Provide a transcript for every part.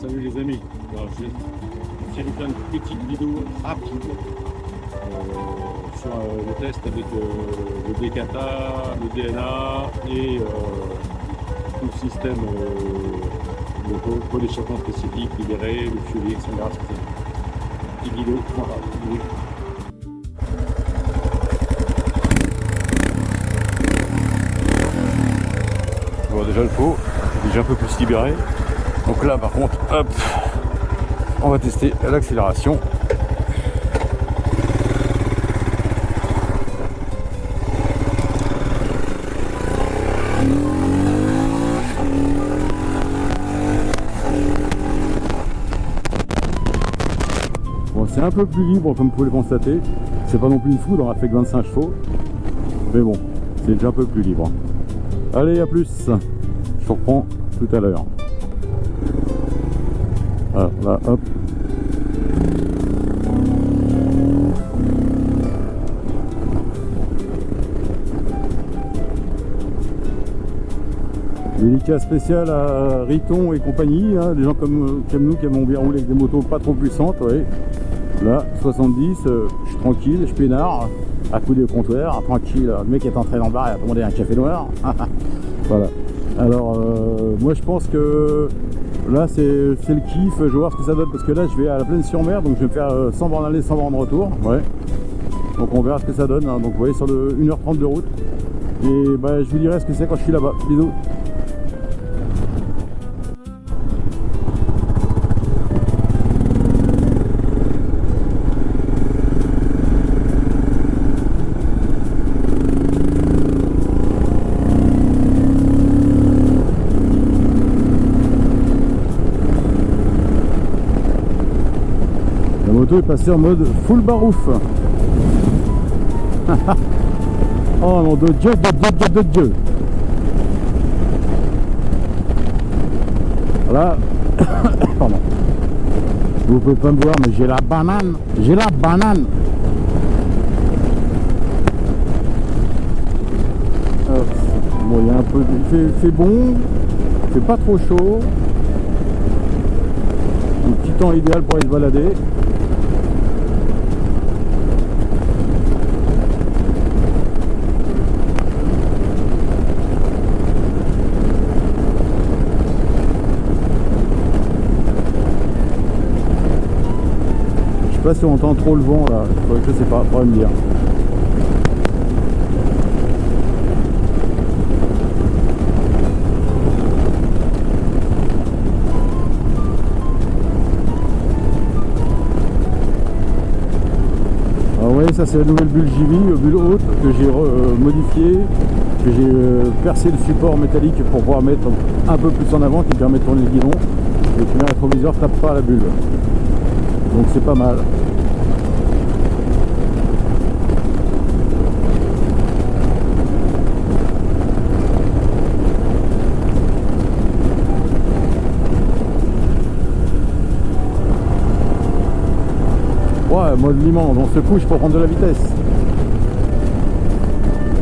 Salut les amis, c'est une petite vidéo rapide sur le test avec le DKTA, le DNA et tout le système de l'échappement spécifique, libéré, le fiolet, etc. Petite vidéo, voilà. Bon, déjà le pot, c'est déjà un peu plus libéré. Donc là par contre, hop, on va tester l'accélération. Bon, c'est un peu plus libre comme vous pouvez le constater. C'est pas non plus une foudre, on a fait que 25 chevaux. Mais bon, c'est déjà un peu plus libre. Allez, à plus. Je reprends tout à l'heure. Ah, là, hop. Délicat spécial à Riton et compagnie, hein, des gens comme nous qui avons bien roulé avec des motos pas trop puissantes, ouais. Là, 70, je suis tranquille, je peinard, à couler au comptoir, tranquille, le mec est entré dans le bar et a demandé un café noir. Voilà. Alors, moi je pense que là c'est le kiff, je vais voir ce que ça donne, parce que là je vais à la Plaine-sur-Mer, donc je vais me faire 100 bornes aller, 100 bornes retour, ouais. Donc on verra ce que ça donne, hein. Donc vous voyez sur le 1h30 de route, et bah, je vous dirai ce que c'est quand je suis là-bas. Bisous. La moto est passée en mode full barouf. Oh mon Dieu, de Dieu. Voilà. Pardon. Vous pouvez pas me voir, mais j'ai la banane. J'ai la banane. Bon, il y a un peu. Il fait bon. Il fait pas trop chaud. Un petit temps idéal pour aller se balader. Je sais pas si on entend trop le vent là, je sais pas, faudrait me dire. Alors oui, ça c'est la nouvelle bulle JV, bulle haute que j'ai modifiée, que j'ai percé le support métallique pour pouvoir mettre un peu plus en avant, qui permet de tourner le guidon et que le rétroviseur ne tape pas à la bulle. Donc c'est pas mal. Ouais, mode Liman, on se couche pour prendre de la vitesse.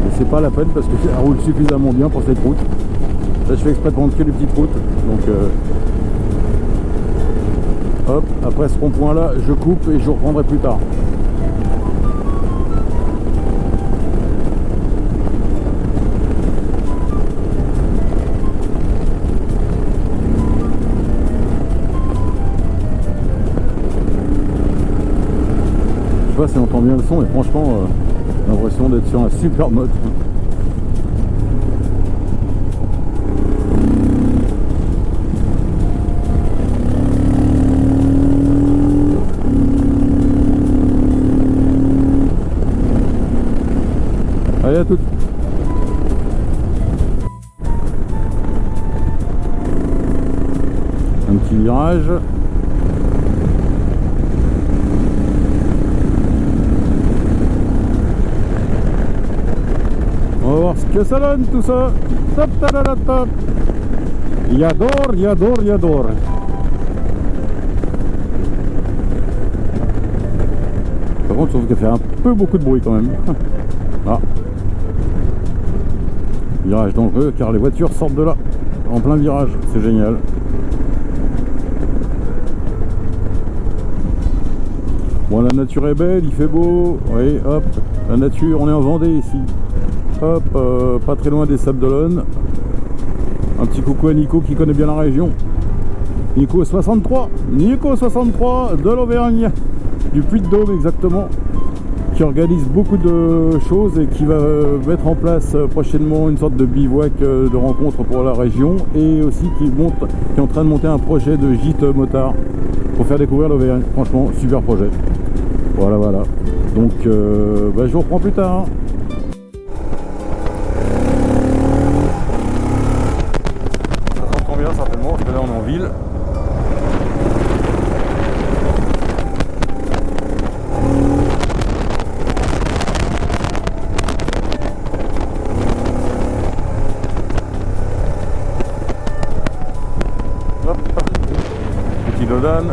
Mais c'est pas la peine parce que ça roule suffisamment bien pour cette route. Là je fais exprès de prendre que les petites routes. Donc hop, après ce rond-point là, je coupe et je reprendrai plus tard. Je sais pas si on entend bien le son, mais franchement, j'ai l'impression d'être sur un super mode. Allez, à toutes. Un petit virage. On va voir ce que ça donne tout ça. Top, top. J'adore. Par contre, je trouve qu'elle fait un peu beaucoup de bruit quand même. Ah. Virage dangereux car les voitures sortent de là en plein virage, c'est génial. Bon, la nature est belle, il fait beau. Oui, hop, la nature, on est en Vendée ici. Hop, pas très loin des Sables d'Olonne. Un petit coucou à Nico qui connaît bien la région. Nico 63 de l'Auvergne, du Puy-de-Dôme exactement, qui organise beaucoup de choses et qui va mettre en place prochainement une sorte de bivouac de rencontre pour la région, et aussi qui est en train de monter un projet de gîte motard pour faire découvrir l'Auvergne. Franchement, super projet. Voilà. Donc je vous reprends plus tard. Ça s'entend bien certainement, parce que là on est en ville. Hop, petit Dodane.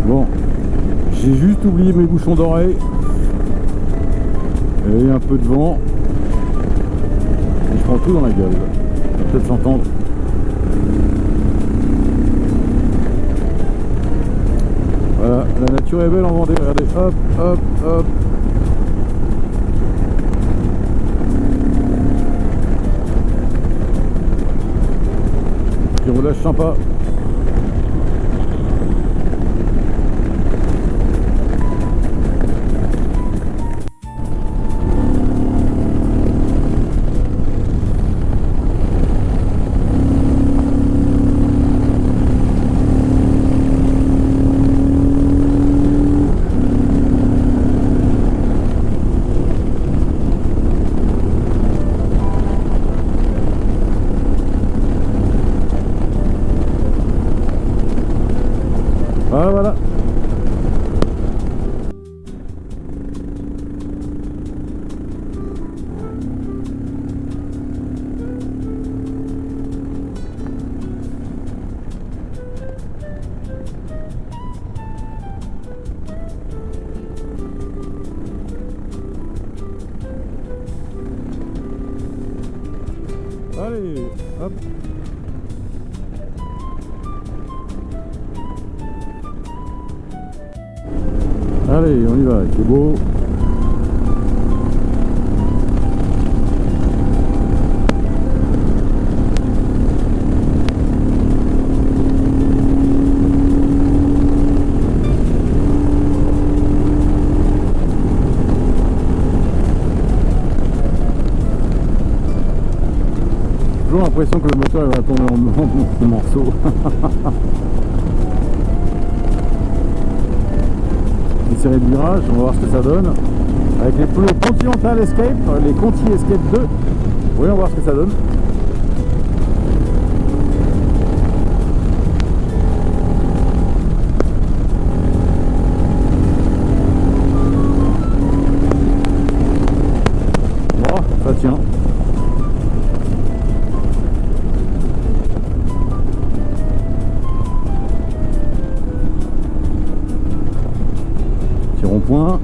Bon, j'ai juste oublié mes bouchons d'oreille et un peu de vent et je prends tout dans la gueule. Ça va peut-être s'entendre. Voilà, la nature est belle en Vendée, regardez, hop. Petit roulage sympa. Voilà. Allez, hop. Allez, on y va, c'est beau. J'ai toujours l'impression que le moteur va tomber en morceaux. Série de virages, on va voir ce que ça donne avec les Continental Escape, les Conti Escape 2. Oui, on va voir ce que ça donne. Bon, ça tient. Rond-point.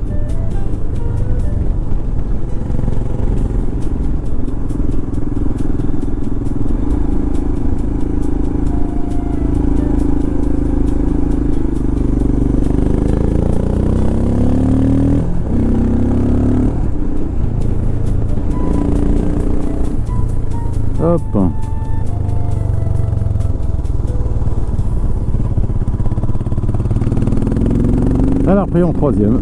Hop. Elle a repris en troisième.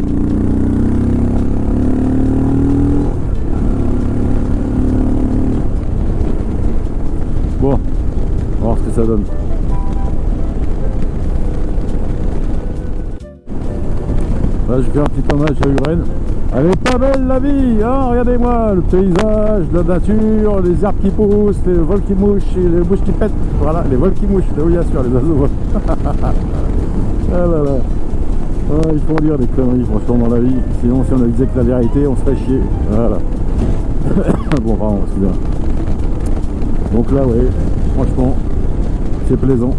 Bon, on va voir ce que ça donne. Là, je fais un petit hommage à Uren. Elle est pas belle la vie, hein, regardez-moi, le paysage, la nature, les arbres qui poussent, les vols qui mouchent, et les mouches qui pètent. Voilà, les vols qui mouchent, oui bien sûr, les oiseaux volent. Ah là là. Ah, il faut dire des conneries franchement dans la vie, sinon si on disait que la vérité, on se ferait chier. Voilà. Bon, pardon, excusez-moi. Donc là, ouais, franchement, c'est plaisant.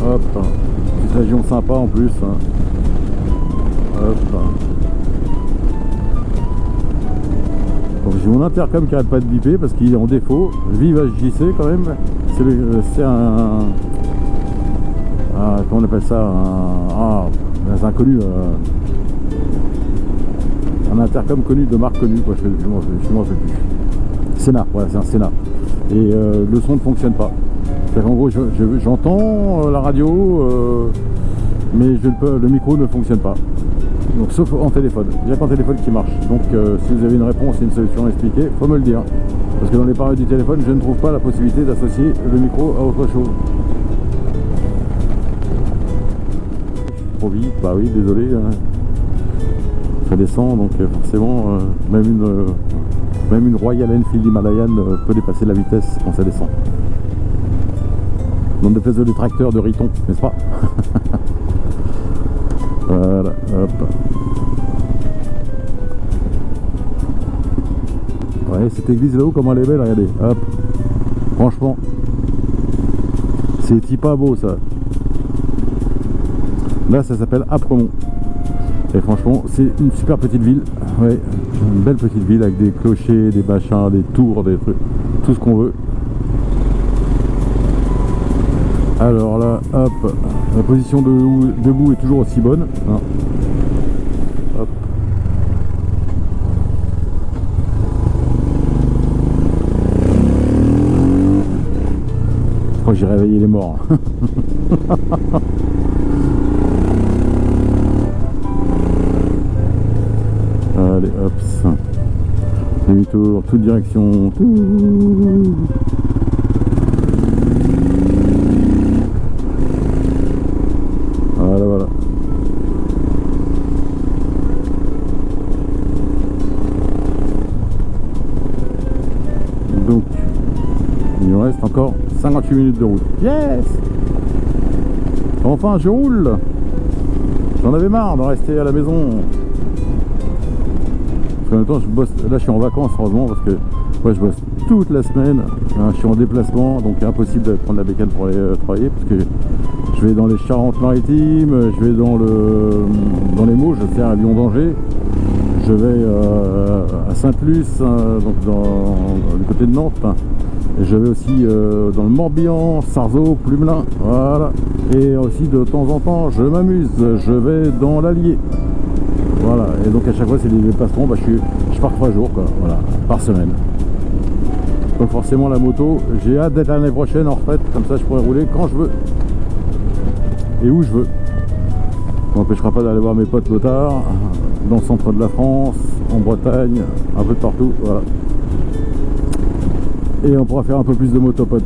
Hop, petite région sympa en plus. Hop. Donc j'ai mon intercom qui arrête pas de biper parce qu'il est en défaut. Vive HJC quand même. C'est un comment on appelle ça, un inconnu, un intercom connu de marque connue, quoi. Je m'en rappelle plus. Sénat, voilà, c'est un Sénat. Et le son ne fonctionne pas. C'est-à-dire qu'en gros, j'entends la radio, mais le micro ne fonctionne pas. Donc sauf en téléphone. Il n'y a qu'en téléphone qui marche. Donc si vous avez une réponse et une solution à expliquer, faut me le dire. Parce que dans les paramètres du téléphone, je ne trouve pas la possibilité d'associer le micro à autre chose. Trop vite, bah oui, désolé. Ça descend, donc forcément, même une Royal Enfield Himalayan peut dépasser la vitesse quand ça descend. Dans des places de détracteurs de Riton, n'est-ce pas? Voilà, hop. Ouais, cette église là-haut, comment elle est belle, regardez, hop. Franchement, c'est pas beau ça. Là, ça s'appelle Apremont. Et franchement, c'est une super petite ville. Ouais, une belle petite ville avec des clochers, des machins, des tours, des trucs, tout ce qu'on veut. Alors là, hop, la position debout est toujours aussi bonne. Hein. Hop. Je crois que j'ai réveillé les morts. Allez, hop, demi-tour, toute direction. Voilà. Donc, il nous reste encore 58 minutes de route. Yes! Enfin, je roule! J'en avais marre de rester à la maison. Parce qu'en même temps, je bosse. Là, je suis en vacances, heureusement, parce que moi, je bosse toute la semaine. Hein, je suis en déplacement, donc impossible de prendre la bécane pour aller travailler, parce que je vais dans les Charentes-Maritimes, je vais dans les Mauges, c'est à Lyon-d'Angers, je vais à Sainte-Luce, donc du côté de Nantes, et je vais aussi dans le Morbihan, Sarzeau, Plumelin, voilà. Et aussi de temps en temps, je m'amuse, je vais dans l'Allier, voilà. Et donc à chaque fois, c'est des déplacements, bah, je pars 3 jours, quoi, voilà, par semaine. Donc forcément, la moto, j'ai hâte d'être l'année prochaine en retraite, comme ça, je pourrai rouler quand je veux. Et où je veux. Ça m'empêchera pas d'aller voir mes potes motards dans le centre de la France, en Bretagne, un peu de partout, voilà. Et on pourra faire un peu plus de motopotes.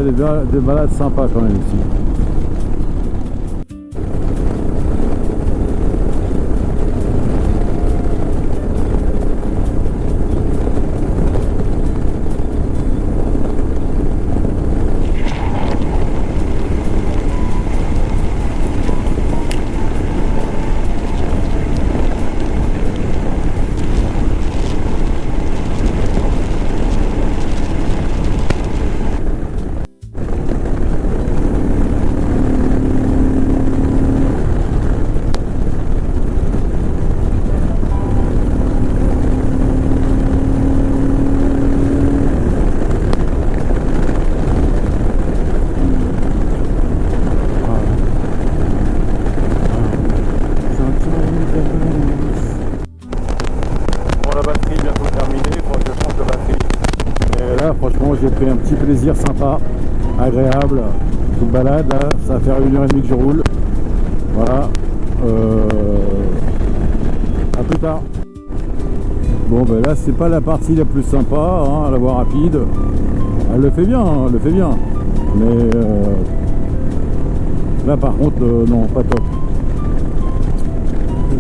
Il y a des balades sympas quand même ici. Franchement, j'ai pris un petit plaisir sympa, agréable, toute balade, là, ça va faire 1h30 que je roule. Voilà. À plus tard. Bon, ben là, c'est pas la partie la plus sympa, hein, la voie rapide. Elle le fait bien, hein, elle le fait bien. Mais là, par contre, non, pas top.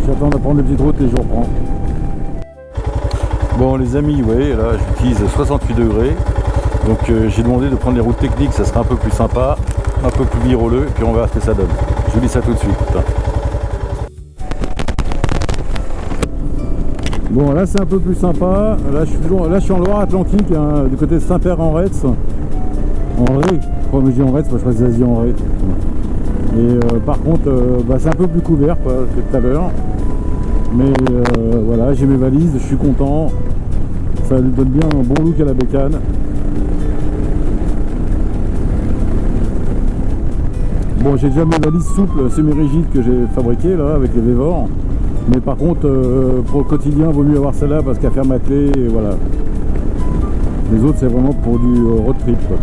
J'attends de prendre des petites routes et je reprends. Bon les amis, vous voyez là j'utilise 68 degrés, donc j'ai demandé de prendre les routes techniques, ça sera un peu plus sympa, un peu plus viroleux, et puis on verra ce que ça donne. Je vous dis ça tout de suite. Bon, là c'est un peu plus sympa. Là je suis en Loire-Atlantique, hein, du côté de Saint-Père-en-Retz. En Ré, quand je dis en Retz, moi je crois que c'est en Ré. Et par contre, bah, c'est un peu plus couvert quoi, que tout à l'heure. Mais voilà, j'ai mes valises, je suis content. Ça lui donne bien un bon look à la bécane. Bon, j'ai déjà mes valises souples, semi-rigides que j'ai fabriquées là avec les Vévor. Mais par contre, pour le quotidien, il vaut mieux avoir celle-là parce qu'elle ferme à clé et voilà. Les autres, c'est vraiment pour du road trip quoi.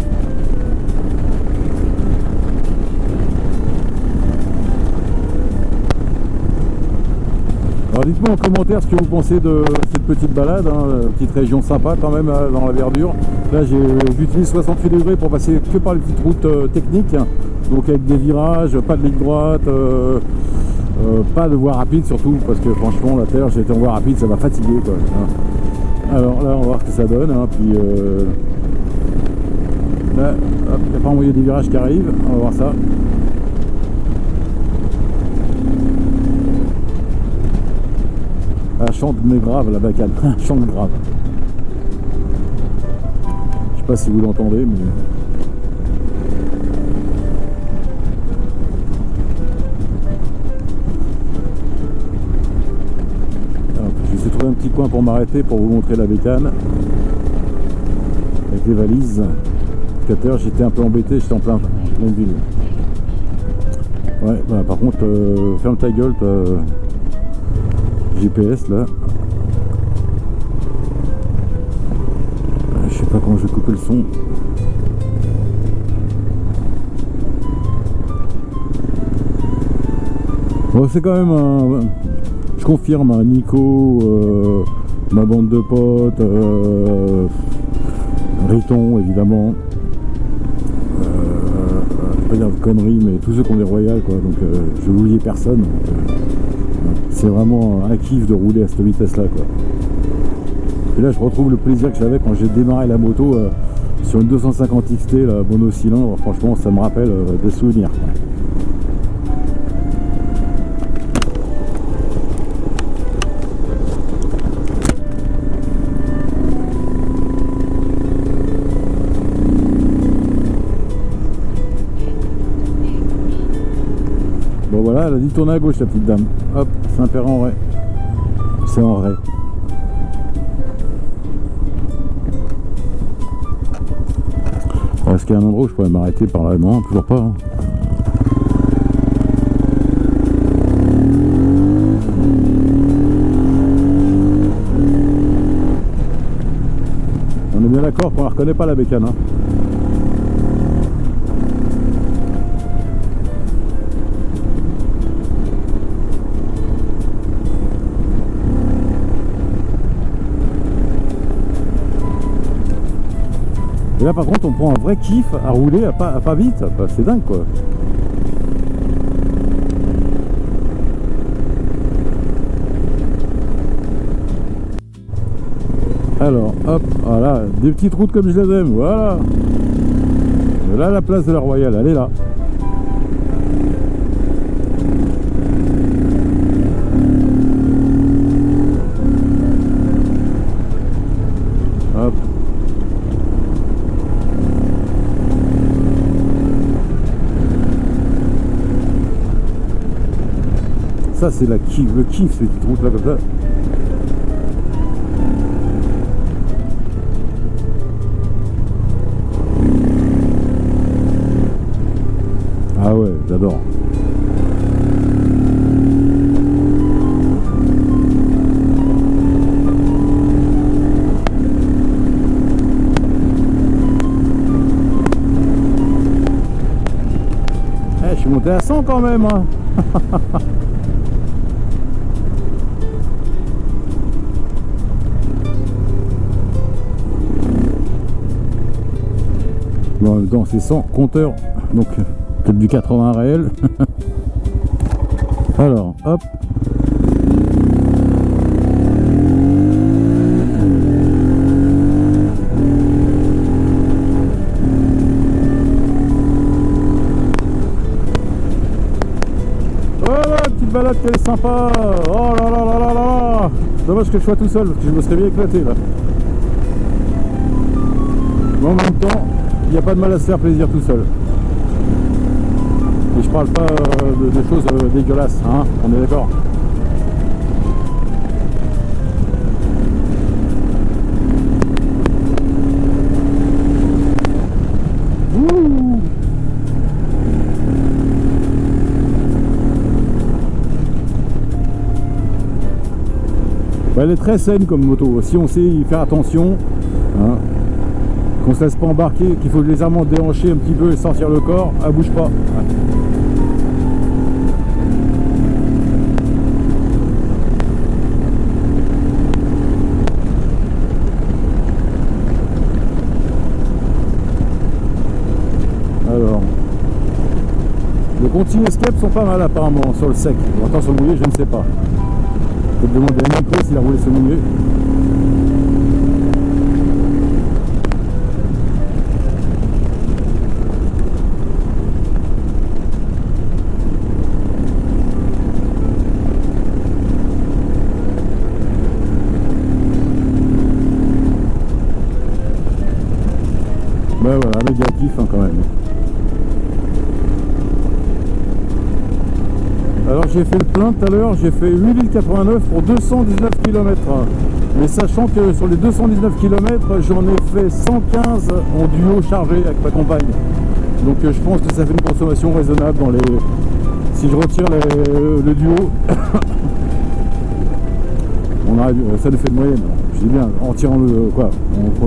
Alors dites-moi en commentaire ce que vous pensez de cette petite balade, hein, petite région sympa quand même dans la verdure. Là j'utilise 68 degrés pour passer que par les petites routes techniques, donc avec des virages, pas de ligne droite, pas de voie rapide surtout, parce que franchement la terre, j'ai été en voie rapide, ça m'a fatigué quoi. Hein. Alors là on va voir ce que ça donne, hein, puis là, hop, il n'y a pas envoyé des virages qui arrivent, on va voir ça. Elle chante mais grave la bacane, chante grave. Je sais pas si vous l'entendez mais... Alors, je vais trouver un petit coin pour m'arrêter pour vous montrer la bécane. Avec les valises. Tout à l'heure j'étais un peu embêté, j'étais en pleine ville. Ouais, bah, par contre, ferme ta gueule, GPS là. Je sais pas comment je vais couper le son. Bon, c'est quand même un... Je confirme, un Nico, ma bande de potes, Riton évidemment. Je vais pas dire de conneries, mais tous ceux qui ont des royales quoi. Donc je vais oublier personne. C'est vraiment un kiff de rouler à cette vitesse là quoi. Et là je retrouve le plaisir que j'avais quand j'ai démarré la moto sur une 250 XT là, monocylindre. Franchement ça me rappelle des souvenirs quoi. Bon voilà, elle a dit tourner à gauche la petite dame. Hop, Saint-Père-en-Retz. C'est en Ré. Est-ce qu'il y a un endroit où je pourrais m'arrêter par là? Non, toujours pas. Hein. On est bien d'accord qu'on la reconnaît pas la bécane. Hein. Et là par contre on prend un vrai kiff à rouler à pas vite, c'est dingue quoi. Alors hop, voilà, des petites routes comme je les aime, voilà. Et là la place de la Royale, elle est là. Hop. Ça c'est le kiff ces petites routes là comme ça. Ah ouais, j'adore. Je suis monté à 100 quand même hein. Bon, dans ces 100 compteurs, donc peut-être du 80 réel. Alors, hop. Voilà, petite balade balade qu'elle est sympa. Oh là là là là là. Dommage que je sois tout seul, parce que je me serais bien éclaté là. Mais en même temps, il n'y a pas de mal à se faire plaisir tout seul. Et je parle pas de choses dégueulasses, hein, on est d'accord. Bah, elle est très saine comme moto, si on sait y faire attention, hein, qu'on se laisse pas embarquer, qu'il faut légèrement déhancher un petit peu et sortir le corps, elle bouge pas. Alors, les Contini Escape sont pas mal apparemment sur le sec. Attends, sur le mouillé, je ne sais pas. Je vais te demander à Nico s'il a roulé sur le mouillé. Ben voilà, méga kiff hein, quand même. Alors j'ai fait le plein tout à l'heure, j'ai fait 8,89 pour 219 km. Mais sachant que sur les 219 km, j'en ai fait 115 en duo chargé avec ma compagne. Donc je pense que ça fait une consommation raisonnable dans les... Si je retire le duo, on arrive, ça nous fait de moyenne. Je dis bien, en tirant le... quoi,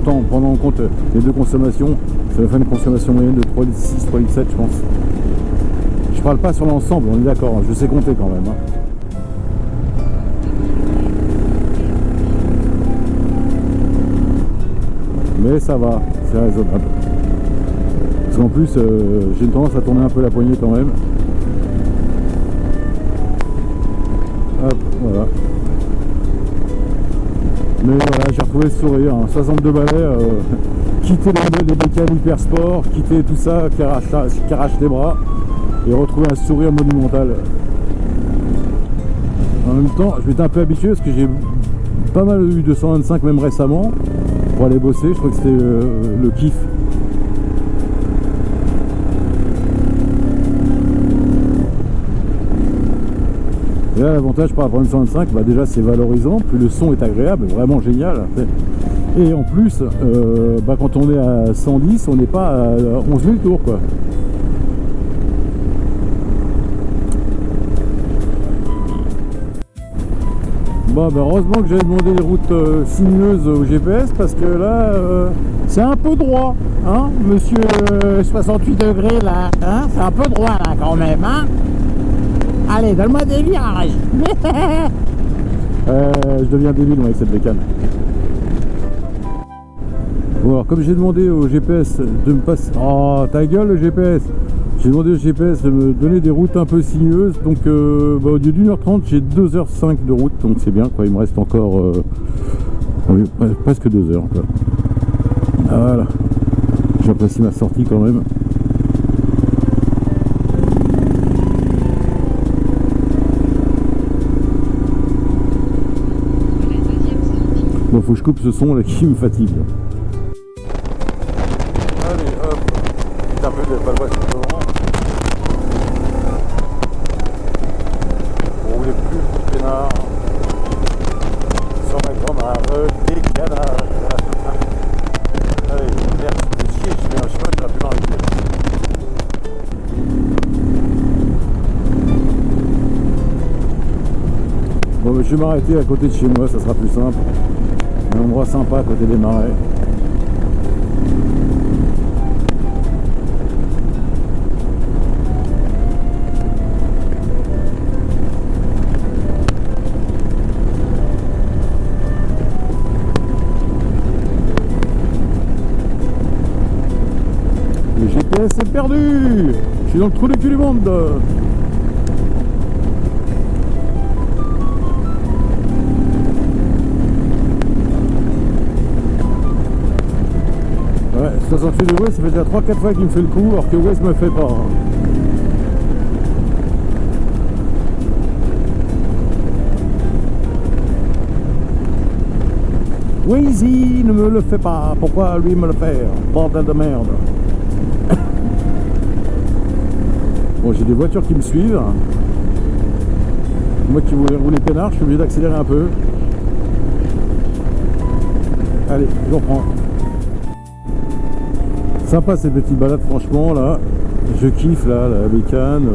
en prenant en compte les deux consommations, ça nous fait une consommation moyenne de 3,6 litres, 3,7 litres je pense. Je parle pas sur l'ensemble, on est d'accord, je sais compter quand même. Hein. Mais ça va, c'est raisonnable. Parce qu'en plus, j'ai une tendance à tourner un peu la poignée quand même. Hop, voilà. Mais voilà, j'ai retrouvé le sourire, hein. 62 balais, quitter les bécanes hyper sport, quitter tout ça qui arrache les bras. Et retrouver un sourire monumental. En même temps, je m'étais un peu habitué parce que j'ai pas mal eu 225 même récemment pour aller bosser. Je crois que c'était le kiff. Et là, l'avantage par rapport à une 125, bah déjà c'est valorisant, puis le son est agréable, vraiment génial. Et en plus, bah quand on est à 110, on n'est pas à 11 000 tours quoi. Bon, bah heureusement que j'avais demandé les routes sinueuses au GPS parce que là, c'est un peu droit, hein, monsieur 68 degrés là, hein, c'est un peu droit là quand même, hein. Allez, donne-moi des virages. Je deviens débile moi avec cette bécane. Bon alors, comme j'ai demandé au GPS de me passer... Oh, ta gueule le GPS. J'ai demandé au GPS de me donner des routes un peu sinueuses, donc bah, au lieu d'1h30, j'ai 2h05 de route, donc c'est bien, quoi. Il me reste encore presque 2 heures. Quoi. Voilà, j'apprécie ma sortie quand même. Bon, faut que je coupe ce son là qui me fatigue. Allez, hop, un peu de palois sur le devant. Sur ma grand-mère, des canards. Allez, merde, c'est chier, je fais un chemin, je plus dans les pieds. Bon, mais je vais m'arrêter à côté de chez moi, ça sera plus simple. Un endroit sympa à côté des marais. C'est perdu. Je suis dans le trou du cul du monde. Ouais, 68 degrés, ça fait déjà 3-4 fois qu'il me fait le coup, alors que West me fait pas. Wazy, ne me le fais pas. Pourquoi lui me le faire? Bordel de merde. Bon, j'ai des voitures qui me suivent. Moi qui voulais rouler peinard, je suis obligé d'accélérer un peu. Allez, je reprends. Sympa ces petites balades, franchement, là. Je kiffe, là, la bécane.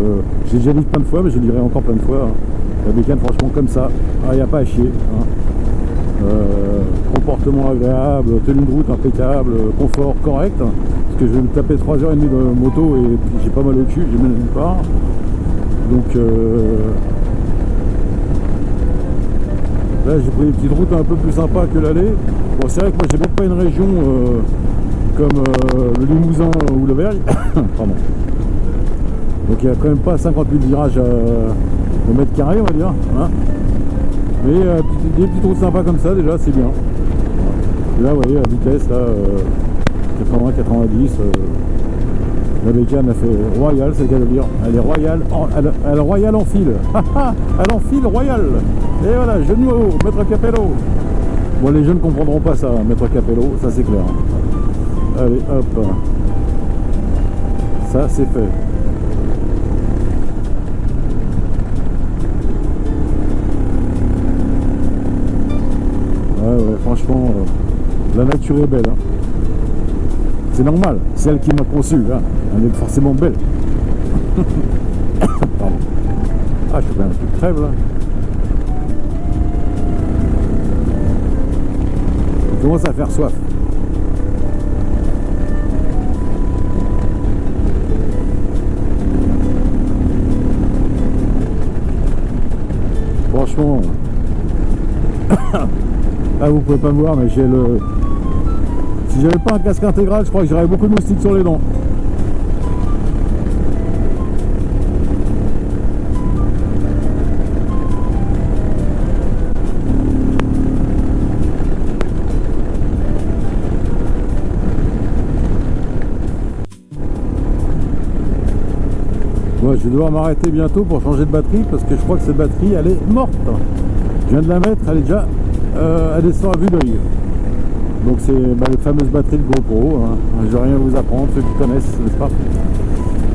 J'ai déjà dit plein de fois, mais je le dirai encore plein de fois. Hein. La bécane, franchement, comme ça. Il n'y a pas à chier. Hein. Comportement agréable, tenue de route impeccable, confort correct. Hein, parce que je vais me taper 3h30 de moto et j'ai pas mal au cul, j'ai même nulle part. Donc là, j'ai pris des petites routes un peu plus sympas que l'aller. Bon, c'est vrai que moi, j'ai même pas une région comme le Limousin ou l'Auvergne. Pardon. Donc il n'y a quand même pas 50 000 virages au mètre carré, on va dire. Hein. Mais des petites routes sympas comme ça, déjà, c'est bien. Et là, vous voyez, la vitesse, là, 80-90. La bécane a fait royale, c'est le cas de dire. Elle est royale, elle royale en fil. Elle en fil royale. Et voilà, jeu de mots, Maître Capello. Bon, les jeunes ne comprendront pas ça, Maître Capello, ça c'est clair. Allez, hop. Ça, c'est fait. Ouais, franchement, la nature est belle. Hein. C'est normal, c'est elle qui m'a conçu. Hein. Elle est forcément belle. Pardon. Ah, je fais un truc crève là. Il commence à faire soif. Franchement. Ah, vous pouvez pas me voir, mais j'ai le... Si j'avais pas un casque intégral, je crois que j'aurais beaucoup de moustiques sur les dents. Bon, je vais devoir m'arrêter bientôt pour changer de batterie parce que je crois que cette batterie, elle est morte. Je viens de la mettre, elle est déjà... elle descend à vue d'œil. Donc c'est les fameuses batteries de GoPro. Hein. Je vais rien vous apprendre, ceux qui connaissent, n'est-ce pas?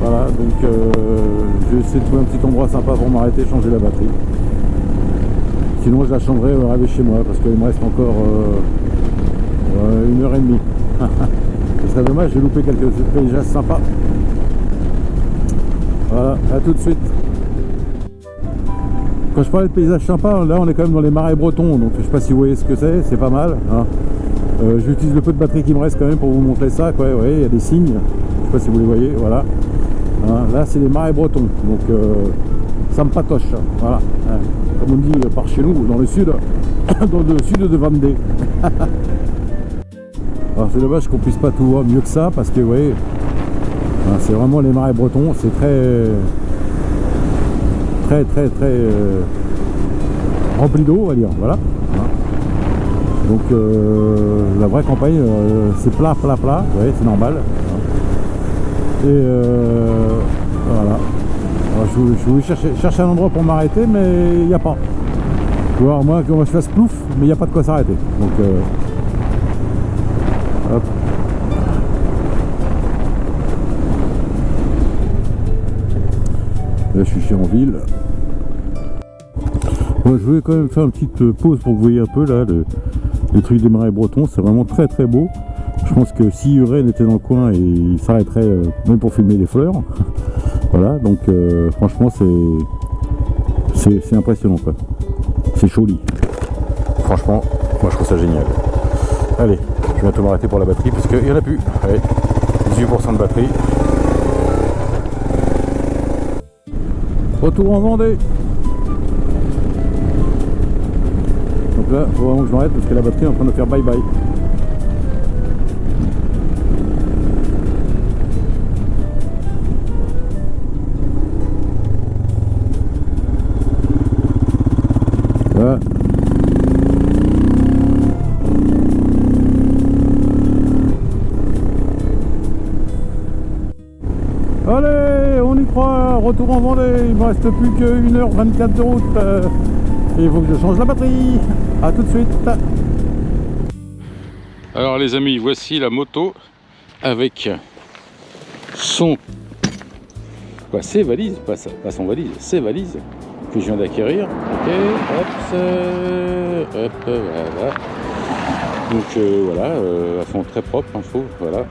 Voilà, donc je vais essayer de trouver un petit endroit sympa pour m'arrêter et changer la batterie. Sinon je la changerai arriver chez moi parce qu'il me reste encore 1h30. Ce serait dommage, j'ai loupé quelques paysages sympas. Voilà, à tout de suite. Quand je parlais de paysages sympas, là on est quand même dans les marais bretons, donc je sais pas si vous voyez ce que c'est pas mal. Hein. J'utilise le peu de batterie qui me reste quand même pour vous montrer ça, quoi. Ouais, il y a des signes, je sais pas si vous les voyez, voilà. Hein, là c'est les marais bretons, donc ça me patoche, voilà. Hein, comme on dit par chez nous, dans le sud, dans le sud de Vendée. Alors c'est dommage qu'on puisse pas tout voir mieux que ça, parce que vous voyez, hein, c'est vraiment les marais bretons, c'est très rempli d'eau, on va dire, voilà. Donc la vraie campagne, c'est plat, ouais, c'est normal. Et voilà. Alors, je voulais chercher un endroit pour m'arrêter, mais il n'y a pas. Ou alors moi, qu'on je fasse plouf, mais il n'y a pas de quoi s'arrêter. Donc hop. Là, je suis en ville. Bon, je voulais quand même faire une petite pause pour que vous voyez un peu là le truc des marais bretons. C'est vraiment très beau. Je pense que si Uren était dans le coin, il s'arrêterait même pour filmer les fleurs. Voilà, donc franchement c'est impressionnant quoi. C'est joli. Franchement, moi je trouve ça génial. Allez, je vais bientôt m'arrêter pour la batterie parce qu'il n'y en a plus. Allez, 18% de batterie. Retour en Vendée. Donc là, il faut vraiment que je m'arrête parce que la batterie est en train de faire bye bye. Voilà. Allez, on y croit, retour en Vendée, il me reste plus que 1h24 de route et il faut que je change la batterie. A tout de suite. Alors les amis, voici la moto avec son... ses valises, pas son valise, ses valises que je viens d'acquérir. Ok, hop, voilà. Donc voilà, elles sont très propres, hein, je trouve, voilà.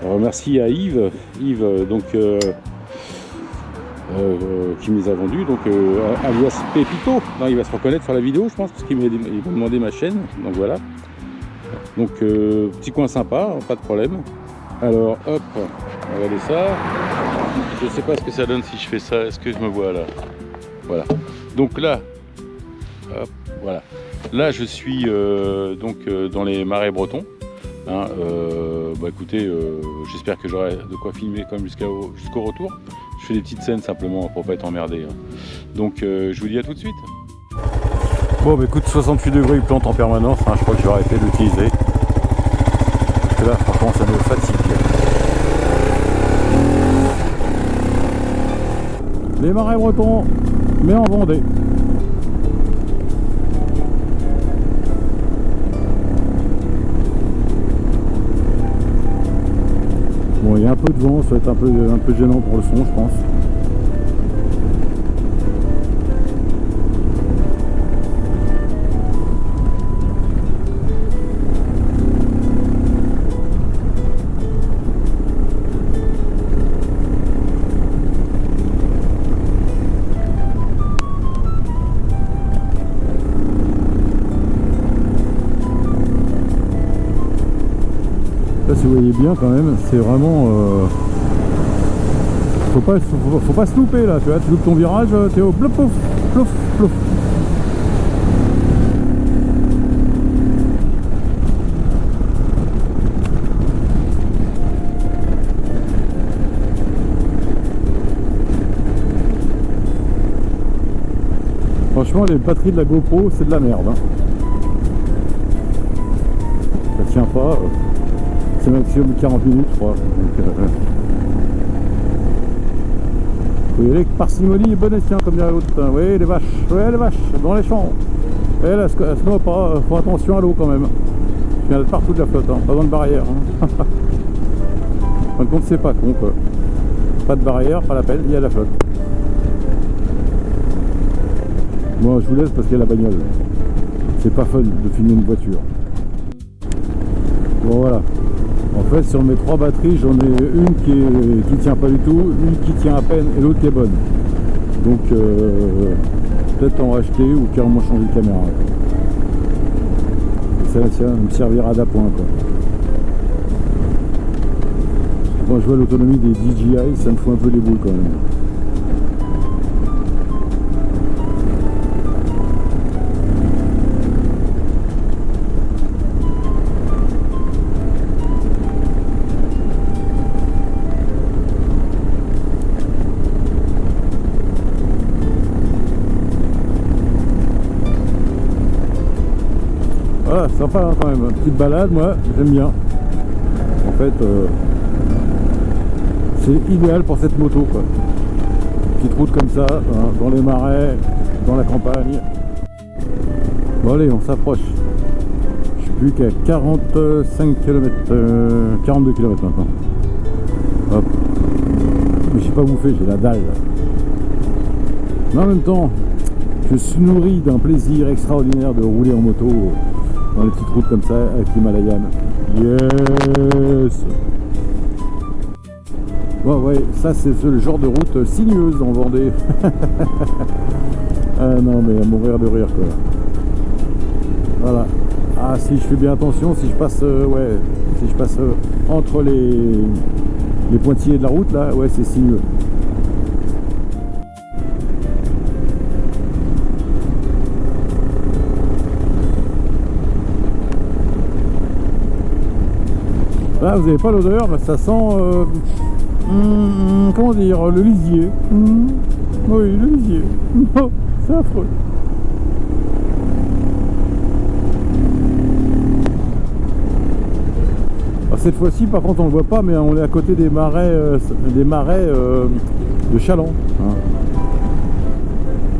Alors, merci à Yves, donc qui me les a vendus, donc alias Pépito. Non, il va se reconnaître sur la vidéo, je pense, parce qu'il m'a demandé ma chaîne, donc voilà. Donc petit coin sympa, pas de problème. Alors hop, regardez ça. Je sais pas ce que ça donne si je fais ça. Est-ce que je me vois là? Voilà. Donc là, hop, voilà. Là je suis dans les marais bretons. Hein, bah écoutez, j'espère que j'aurai de quoi filmer comme jusqu'au retour. Je fais des petites scènes simplement pour pas être emmerdé. Hein. Donc je vous dis à tout de suite. Bon bah écoute, 68 degrés il plante en permanence, hein, je crois que je vais arrêter de l'utiliser. Parce que là franchement ça me fatigue. Les marais bretons, mais en Vendée. Bon, il y a un peu de vent, ça va être un peu gênant pour le son, je pense. Là, si vous voyez bien quand même, c'est vraiment... faut pas se louper là, tu vois, tu loupes ton virage, t'es au plouf plouf plouf plouf. Franchement, les batteries de la GoPro, c'est de la merde. Hein. Ça tient pas. C'est maximum 40 minutes, je crois. Donc, faut y aller avec parcimonie et bon escient, comme dirait l'autre. Oui, les vaches, dans les champs. Et là, elle se noie pas, faut attention à l'eau quand même. Il y en a partout de la flotte, hein. Pas besoin de barrière. Hein. En fin de compte, c'est pas con, quoi. Pas de barrière, pas la peine, il y a la flotte. Moi, je vous laisse parce qu'il y a la bagnole. C'est pas fun de filmer une voiture. Bon, voilà. En fait, sur mes 3 batteries, j'en ai une qui tient pas du tout, une qui tient à peine et l'autre qui est bonne. Donc, peut-être en racheter ou carrément changer de caméra. Et ça me servira d'appoint, quoi. Quand je vois l'autonomie des DJI, ça me fout un peu les boules quand même. Voilà, sympa hein, quand même, une petite balade, moi j'aime bien. En fait, c'est idéal pour cette moto quoi. Petite route comme ça, hein, dans les marais, dans la campagne. Bon allez, on s'approche. Je suis plus qu'à 45 km, 42 km maintenant. Hop. Mais j'ai pas bouffé, j'ai la dalle. Mais en même temps, je suis nourri d'un plaisir extraordinaire de rouler en moto dans les petites routes comme ça avec l'Himalayan. Yes. Bon ouais, ça c'est le genre de route sinueuse en Vendée. Ah non mais à mourir de rire quoi. Voilà. Ah si je fais bien attention, si je passe entre les pointillés de la route là, ouais c'est sinueux. Là, vous n'avez pas l'odeur, mais ça sent, comment dire, le lisier. Oui, le lisier. C'est affreux. Alors, cette fois-ci, par contre, on ne le voit pas, mais on est à côté des marais de Chaland. Hein.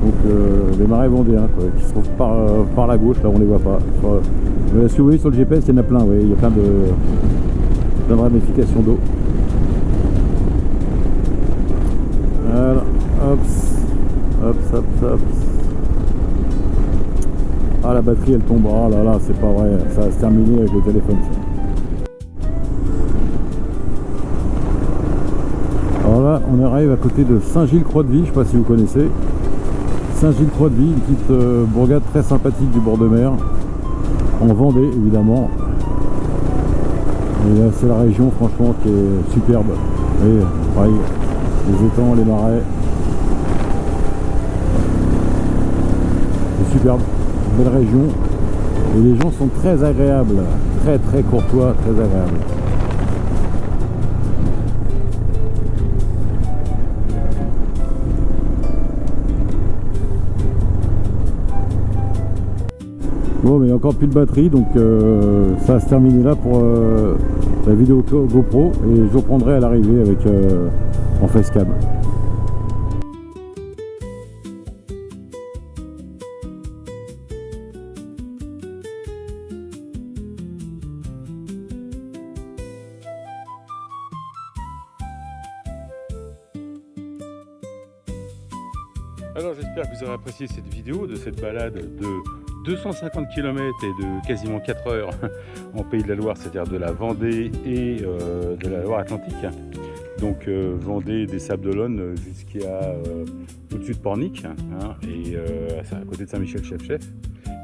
Donc, les marais vendéens, quoi, qui se trouvent par la gauche, là, on ne les voit pas. Si vous voyez sur le GPS, il y en a plein, oui, il y a plein de ramifications d'eau. Voilà, hop, hop, hop, hop. Ah, la batterie elle tombe, oh là là, c'est pas vrai, ça va se terminer avec le téléphone. Alors là, on arrive à côté de Saint-Gilles-Croix-de-Vie, je sais pas si vous connaissez. Saint-Gilles-Croix-de-Vie, une petite bourgade très sympathique du bord de mer, en Vendée évidemment. Et là, c'est la région franchement qui est superbe. Et pareil, les étangs, les marais. C'est superbe, belle région. Et les gens sont très agréables, très très courtois, très agréables. Bon, mais encore plus de batterie, donc ça va se terminer là pour la vidéo GoPro, et je vous reprendrai à l'arrivée avec en facecam. Alors j'espère que vous aurez apprécié cette vidéo de cette balade de 250 km et de quasiment 4 heures en Pays de la Loire, c'est-à-dire de la Vendée et de la Loire-Atlantique. Donc Vendée des Sables-d'Olonne jusqu'à au-dessus de Pornic, hein, et à côté de Saint-Michel-Chef-Chef.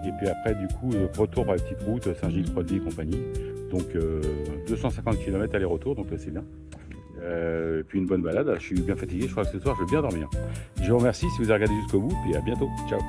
Et puis après du coup retour par la petite route Saint-Gilles-Croix-de-Vie et compagnie. Donc 250 km aller-retour, donc c'est bien. Et puis une bonne balade, je suis bien fatigué, je crois que ce soir je vais bien dormir. Je vous remercie si vous avez regardé jusqu'au bout, puis à bientôt, ciao.